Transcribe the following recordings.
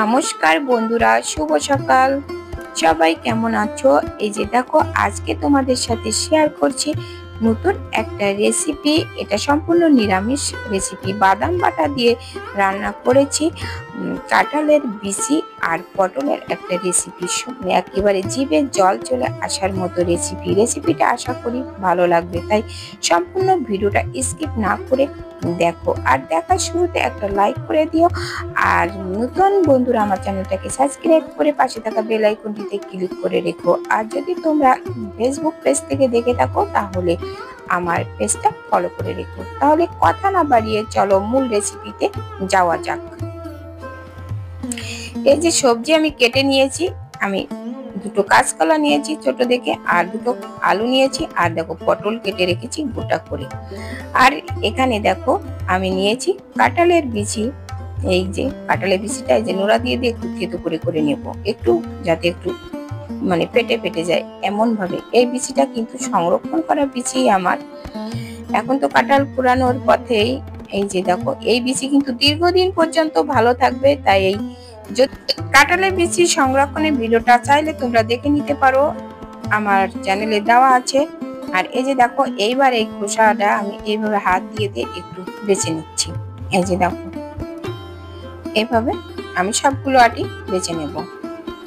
নমস্কার বন্ধুরা, শুভ সকাল। সবাই কেমন আছো? এই যে দেখো, আজকে তোমাদের সাথে শেয়ার করছি নতুন একটা রেসিপি। এটা সম্পূর্ণ নিরামিষ রেসিপি। বাদাম বাটা দিয়ে রান্না করেছি কাঁঠালের বিচি আর পটলের একটা রেসিপি। একেবারে জিভে জল চলে আসার মতো রেসিপিটা আশা করি ভালো লাগবে, তাই সম্পূর্ণ ভিডিওটা স্কিপ না করে দেখো। আর দেখার শুরুতে একটা লাইক করে দিও, আর নতুন বন্ধুরা আমার চ্যানেলটাকে সাবস্ক্রাইব করে পাশে থাকা বেল আইকনটিতে ক্লিক করে রেখো। আর যদি তোমরা ফেসবুক পেজ থেকে দেখে থাকো তাহলে আমার পেজটা ফলো করে রেখো। তাহলে কথা না বাড়িয়ে চলো মূল রেসিপিতে যাওয়া যাক। এই যে সবজি আমি কেটে নিয়েছি, আমি দুটো কাঁচকলা নিয়েছি ছোট দেখে, আর দুটো আলু নিয়েছি, আর দেখো পটল কেটে রেখেছি গোটা করে। আর এখানে দেখো আমি নিয়েছি কাঁঠালের বিচি। এই যে কাঁঠালের বিচিটা এই যে নোড়া দিয়ে একটু থেতো করে করে নেব, একটু যাতে একটু মানে পেটে যায় এমন ভাবে। এই বিচিটা কিন্তু সংরক্ষণ করা বিচি আমার। এখন তো কাঁঠাল পুরানোর পথেই। এই যে দেখো এই বিচি কিন্তু দীর্ঘদিন পর্যন্ত ভালো থাকবে, তাই এই কাঁঠালের বিচি সংরক্ষণের ভিডিওটা চাইলে তোমরা দেখে নিতে পারো, আমার চ্যানেলে দেওয়া আছে। আর এই যে দেখো এইবার এই খোসাটা আমি এইভাবে হাত দিয়ে একটু বেছে নিচ্ছি। এই যে দেখো এইভাবে আমি সবগুলো আটি বেছে নেব।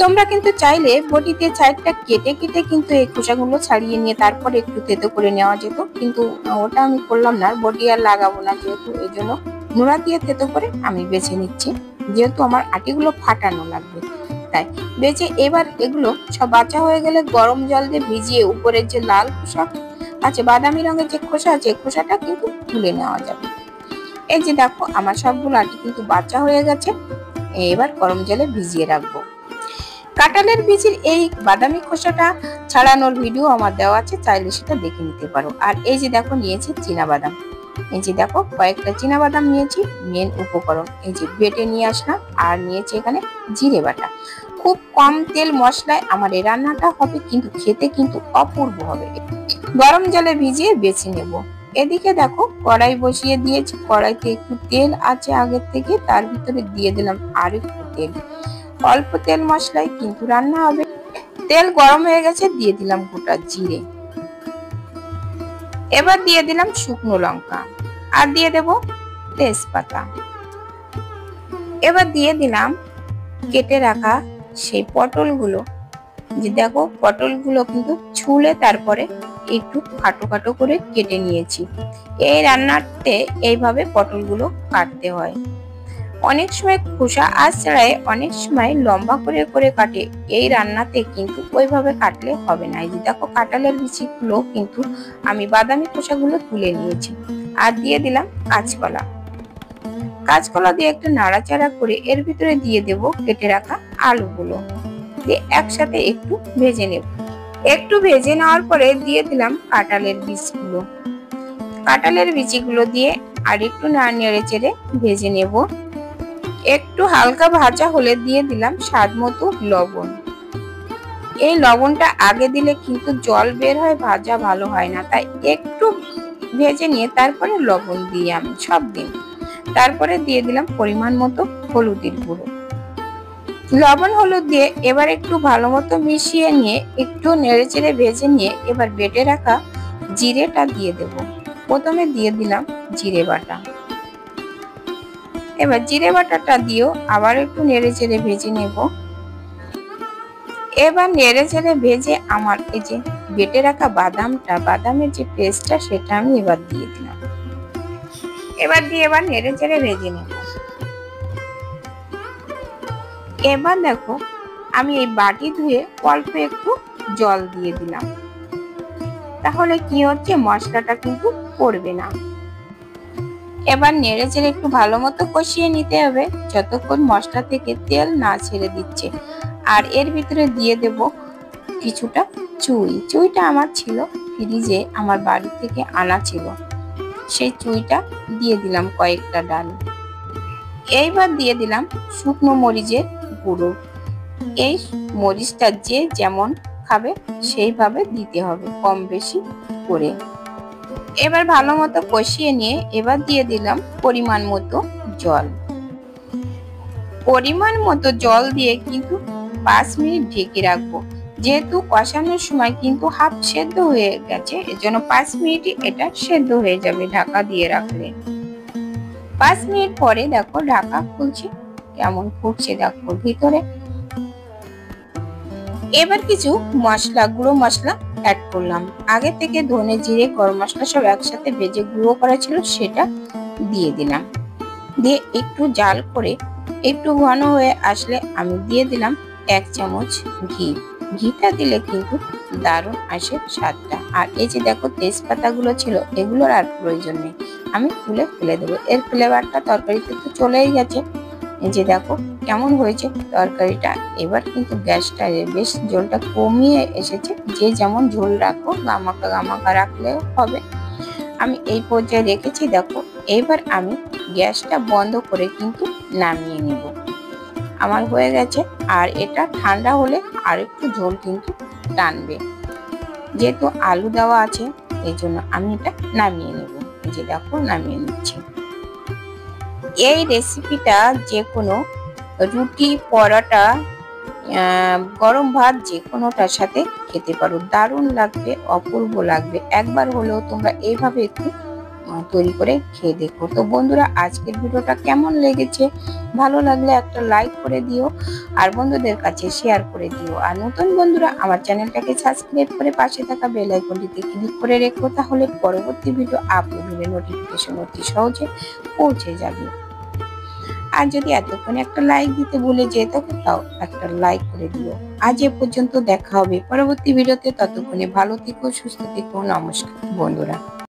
তোমরা কিন্তু চাইলে বটিতে সাইডটা কেটে কেটে কিন্তু এই খোসাগুলো ছাড়িয়ে নিয়ে তারপর একটু থেতো করে নেওয়া যেত, কিন্তু ওটা আমি করলাম না, বটি আর লাগাবো না যেহেতু, এই জন্য নোড়া দিয়ে থেতো করে আমি বেছে নিচ্ছি, যেহেতু আমার আটিগুলো ফাটানো লাগবে তাই বেছে। এবার এগুলো সব বাছা হয়ে গেলে গরম জল দিয়ে ভিজিয়ে উপরের যে লাল খোসা আছে, বাদামি রঙের যে খোসা আছে, খোসাটা কিন্তু তুলে নেওয়া যাবে। এই যে দেখো আমার সবগুলো আটি কিন্তু বাছা হয়ে গেছে। এবার গরম জলে ভিজিয়ে রাখবো। কাঁঠালের বীজের এই বাদামি খোসাটা ছাড়ানোর ভিডিও আমার দেওয়া আছে, চাইলে সেটা দেখে নিতে পারো। আর এই যে দেখো নিয়েছি চীনা বাদাম। এই যে দেখো কয়েকটা চীনা বাদাম নিয়েছি। মেন উপকরণ এই যে বেটে নিয়ে আসলাম, আর নিয়েছি এখানে জিরে বাটা। খুব কম তেল মশলায় আমার এই রান্নাটা হবে, কিন্তু খেতে কিন্তু অপূর্ব হবে। গরম জলে ভিজিয়ে বেছে নেব। এদিকে দেখো কড়াই বসিয়ে দিয়েছি, কড়াইতে একটু তেল আছে আগের থেকে, তার ভিতরে দিয়ে দিলাম আর একটু তেল। অল্প তেল মশলায় কিন্তু রান্না হবে। তেল গরম হয়ে গেছে, দিয়ে দিলাম গোটা জিরে। এবার দিয়ে দিলাম শুকনো লঙ্কা, আর দিয়ে দেব তেজপাতা। এবার দিয়ে দিলাম কেটে রাখা সেই পটলগুলো। যে দেখো পটলগুলো কিন্তু ছুলে তারপরে একটু খাটো খাটো করে কেটে নিয়েছি। এই রান্নাতে এইভাবে পটলগুলো কাটতে হয়। অনেক সময় খোসা আঁচড়ায়, অনেক সময় লম্বা করে করে কাটে। এই রান্নাতে কিন্তু ওইভাবে কাটলে হবে না। এই যে দেখো কাঁঠালের বিচিগুলো কিন্তু আমি বাদামি খোসাগুলো তুলে নিয়েছি, আর দিয়ে দিলাম কাঁচকলা দিয়ে একটু নাড়াচাড়া করে এর ভিতরে দিয়ে দেব কেটে রাখা আলুগুলো, দিয়ে একসাথে একটু ভেজে নেব। একটু ভেজে নেওয়ার পরে দিয়ে দিলাম কাঁঠালের বিচিগুলো দিয়ে আর একটু নেড়ে চেড়ে ভেজে নেব। একটু হালকা ভাজা হলে দিয়ে দিলাম স্বাদ মতো লবণ। এই লবণটা আগে দিলে কিন্তু জল বের হয়, ভাজা ভালো হয় না, তাই একটু ভেজে নিয়ে তারপরে লবণ দিয়ে আমি সব দিন। তারপরে দিয়ে দিলাম পরিমাণ মতো হলুদের গুঁড়ো। লবণ হলুদ দিয়ে এবার একটু ভালো মতো মিশিয়ে নিয়ে একটু নেড়ে চেড়ে ভেজে নিয়ে এবার বেটে রাখা জিরেটা দিয়ে দেব। প্রথমে দিয়ে দিলাম জিরে বাটা। এবার জিরে বাটাটা দিয়েও আবার একটু নেড়ে চেড়ে ভেজে নেব। এবার নেড়ে চেড়ে ভেজে আমার এই যে বেটে রাখা বাদামের যে পেস্টটা, সেটা আমি এবার দিয়ে দিলাম। এবার নেড়ে চেড়ে ভেজে নেব। এবার দেখো আমি এই বাটি ধুয়ে অল্প একটু জল দিয়ে দিলাম, তাহলে কি হচ্ছে মশলাটা কিন্তু পড়বে না। এবার নেড়ে চেড়ে একটু ভালো মতো কষিয়ে নিতে হবে যতক্ষণ মশলা থেকে তেল না ছেড়ে দিচ্ছে। আর এর ভিতরে দিয়ে দেব কিছুটা চুইটা আমার ছিল ফ্রিজে, আমার বাড়ি থেকে আনা ছিল, সেই চুইটা দিয়ে দিলাম কয়েকটা ডাল। এইবার দিয়ে দিলাম শুকনো মরিচের গুঁড়ো। এই মরিচটা যে যেমন খাবে সেইভাবে দিতে হবে, কম বেশি করে। এবার ভালো মতো কষিয়ে নিয়ে এবার দিয়ে দিলাম পরিমাণ মতো জল। পরিমাণ মতো জল দিয়ে কিন্তু 5 মিনিট ঢেকে রাখবো। যেহেতু কষানোর সময় কিন্তু হাফ সেদ্ধ হয়ে গেছে, এজন্য 5 মিনিটই এটা সেদ্ধ হয়ে যাবে ঢাকা দিয়ে রাখলে। 5 মিনিট পরে দেখো ঢাকা খুলছি, কেমন ফুটছে দেখো ভিতরে। এবার কিছু মশলা, গুঁড়ো মশলা অ্যাড করলাম। আগে থেকে ধনে জিরে গরম মশলা সব একসাথে ভেজে গুঁড়ো করা ছিল, সেটা দিয়ে দিলাম। দিয়ে একটু জাল করে একটু ঘন হয়ে আসলে আমি দিয়ে দিলাম 1 চামচ ঘি। ঘিটা দিলে কিন্তু দারুণ আসে স্বাদটা। আর এই যে দেখো তেজপাতা গুলো ছিল, এগুলোর আর প্রয়োজন নেই, আমি তুলে ফেলে দেবো। এর ফ্লেভারটা তরকারিতে তো চলেই গেছে। এই যে দেখো কেমন হয়েছে তরকারিটা। এবার কিন্তু গ্যাসটা বেশ ঝোলটা কমিয়ে এসেছে। যে যেমন ঝোল রাখো, গামাকা গামাকা রাখলেও হবে। আমি এই পর্যায়ে রেখেছি দেখো। এবার আমি গ্যাসটা বন্ধ করে কিন্তু নামিয়ে নেব। আমার হয়ে গেছে। আর এটা ঠান্ডা হলে আর একটু ঝোল কিন্তু টানবে, যেহেতু আলু দেওয়া আছে এই জন্য আমি এটা নামিয়ে নেব। এই যে দেখো নামিয়ে নিচ্ছি। এই রেসিপিটা যে কোনো রুটি, পরোটা, গরম ভাত যে কোনোটার সাথে খেতে পারো, দারুণ লাগবে, অপূর্ব লাগবে। একবার হলেও তোমরা এইভাবে একটু তৈরি করে খেয়ে দেখো। তো বন্ধুরা, আজকের ভিডিওটা কেমন লেগেছে, ভালো লাগলে একটা লাইক করে দিও আর বন্ধুদের কাছে শেয়ার করে দিও। আর নতুন বন্ধুরা আমার চ্যানেলটাকে সাবস্ক্রাইব করে পাশে থাকা বেল আইকনটিতে ক্লিক করে রেখো, তাহলে পরবর্তী ভিডিও আপলোড হলে নোটিফিকেশন অতি সহজে পৌঁছে যাবে। আর যদি এতক্ষণে একটা লাইক দিতে ভুলে যেয়ে থাকো, তাও একটা লাইক করে দিও। আজ এ পর্যন্ত, দেখা হবে পরবর্তী ভিডিওতে। ততক্ষণে ভালো থেকো, সুস্থ থেকো। নমস্কার বন্ধুরা।